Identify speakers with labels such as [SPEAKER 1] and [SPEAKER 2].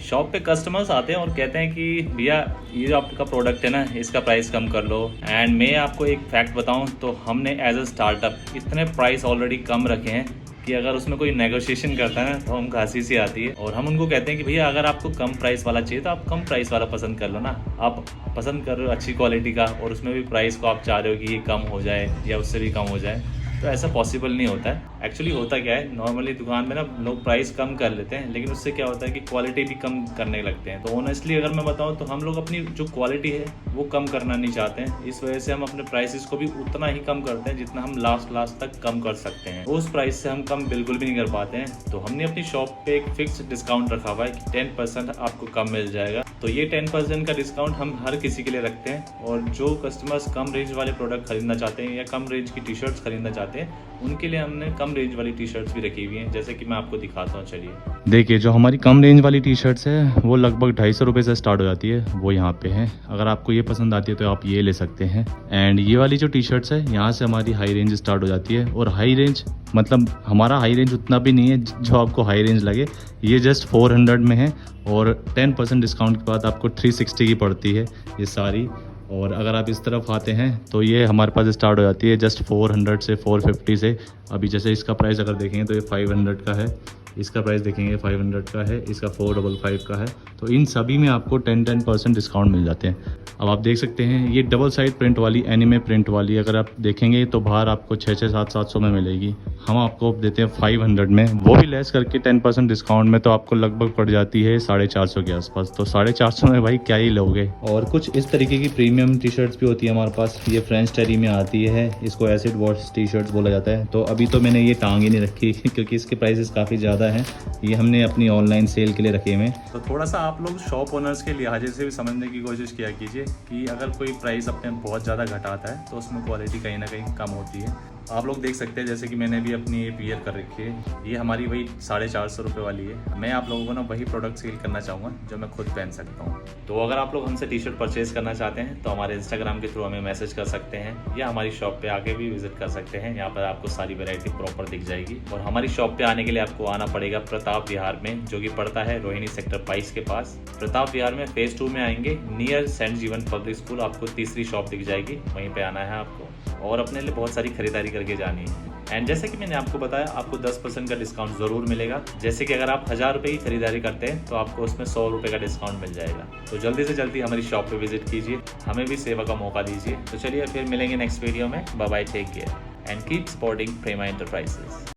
[SPEAKER 1] Shop पे customers आते हैं और कहते हैं कि भैया ये जो आपका प्रोडक्ट है ना इसका प्राइस कम कर लो। एंड मैं आपको एक फैक्ट बताऊं तो हमने एज अ स्टार्टअप इतने प्राइस ऑलरेडी कम रखे हैं कि अगर उसमें कोई नेगोशिएशन करता है ना तो हमको हंसी सी आती है। और हम उनको कहते हैं कि भैया अगर आपको कम प्राइस वाला चाहिए तो आप कम प्राइस वाला पसंद कर लो ना। आप पसंद कर रहे हो अच्छी क्वालिटी का और उसमें भी प्राइस को आप चाह रहे हो कि ये कम हो जाए या उससे भी कम हो जाए, तो ऐसा पॉसिबल नहीं होता है। एक्चुअली होता क्या है, नॉर्मली दुकान में ना लोग प्राइस कम कर लेते हैं लेकिन उससे क्या होता है कि क्वालिटी भी कम करने लगते हैं। तो ऑनेस्टली अगर मैं बताऊं तो हम लोग अपनी जो क्वालिटी है वो कम करना नहीं चाहते हैं। इस वजह से हम अपने प्राइसेस को भी उतना ही कम करते हैं जितना हम लास्ट तक कम कर सकते हैं। उस प्राइस से हम कम बिल्कुल भी नहीं कर पाते हैं। तो हमने अपनी शॉप पे एक फिक्स डिस्काउंट रखा हुआ है कि 10% आपको कम मिल जाएगा। तो ये 10% का डिस्काउंट हम हर किसी के लिए रखते हैं। और जो कस्टमर्स कम रेंज वाले प्रोडक्ट खरीदना चाहते हैं या कम रेंज की टी शर्ट्स खरीदना चाहते हैं उनके लिए हमने कम रेंज वाली टी शर्ट्स भी रखी हुई हैं, जैसे कि मैं आपको दिखाता हूँ। चलिए
[SPEAKER 2] देखिए, जो हमारी कम रेंज वाली टी शर्ट्स है वो लगभग 250 रुपये से स्टार्ट हो जाती है, वो यहाँ पे है। अगर आपको ये पसंद आती है तो आप ये ले सकते हैं। एंड ये वाली जो टी शर्ट्स है यहाँ से हमारी हाई रेंज स्टार्ट हो जाती है। और हाई रेंज मतलब हमारा हाई रेंज उतना भी नहीं है जो आपको हाई रेंज लगे। ये जस्ट 400 में है और 10% डिस्काउंट के बाद आपको 360 की पड़ती है ये सारी। और अगर आप इस तरफ आते हैं तो ये हमारे पास स्टार्ट हो जाती है जस्ट 400 से 450 से। अभी जैसे इसका प्राइस अगर देखेंगे तो ये 500 का है, इसका प्राइस देखेंगे 500 का है, इसका 455 का है। तो इन सभी में आपको 10% डिस्काउंट मिल जाते हैं। अब आप देख सकते हैं ये डबल साइड प्रिंट वाली एनिमे प्रिंट वाली अगर आप देखेंगे तो बाहर आपको 600-700 में मिलेगी। हम आपको देते हैं 500 में, वो भी लेस करके 10% डिस्काउंट में। तो आपको लगभग पड़ जाती है 450 के आसपास। तो 450 में भाई क्या ही लोगे। और कुछ इस तरीके की प्रीमियम टी शर्ट्स भी होती है हमारे पास। ये फ्रेंच टेरी में आती है, इसको एसिड वॉश टी शर्ट्स बोला जाता है। तो अभी तो मैंने ये टांग ही नहीं रखी क्योंकि इसके प्राइसेस काफ़ी ज़्यादा हैं। ये हमने अपनी ऑनलाइन सेल के लिए रखे हुए हैं।
[SPEAKER 1] तो थोड़ा सा आप लोग शॉप ओनर्स के लिहाजे से भी समझने की कोशिश किया कीजिए कि अगर कोई प्राइस अपने बहुत ज़्यादा घटाता है तो उसमें क्वालिटी कहीं ना कहीं कम होती है। आप लोग देख सकते हैं जैसे कि मैंने भी अपनी ये वियर कर रखी है, ये हमारी वही 450 रुपये वाली है। मैं आप लोगों को ना वही प्रोडक्ट सेल करना चाहूँगा जो मैं खुद पहन सकता हूँ। तो अगर आप लोग हमसे टी शर्ट परचेज करना चाहते हैं तो हमारे इंस्टाग्राम के थ्रू हमें मैसेज कर सकते हैं या हमारी शॉप पे आके भी विजिट कर सकते हैं। यहाँ पर आपको सारी वैरायटी प्रॉपर दिख जाएगी। और हमारी शॉप पे आने के लिए आपको आना पड़ेगा प्रताप विहार में, जो कि पड़ता है रोहिणी सेक्टर 22 के पास। प्रताप विहार में फेज 2 में आएंगे, नियर सेंट जीवन पब्लिक स्कूल आपको तीसरी शॉप दिख जाएगी, वहीं पे आना है आपको और अपने लिए बहुत सारी खरीदारी करके जानी है। एंड जैसे कि मैंने आपको बताया आपको 10% का डिस्काउंट ज़रूर मिलेगा। जैसे कि अगर आप 1000 रुपये की खरीदारी करते हैं तो आपको उसमें 100 रुपये का डिस्काउंट मिल जाएगा। तो जल्दी से जल्दी हमारी शॉप पे विजिट कीजिए, हमें भी सेवा का मौका दीजिए। तो चलिए फिर मिलेंगे नेक्स्ट वीडियो में। Bye bye, take care and keep supporting Prema enterprises.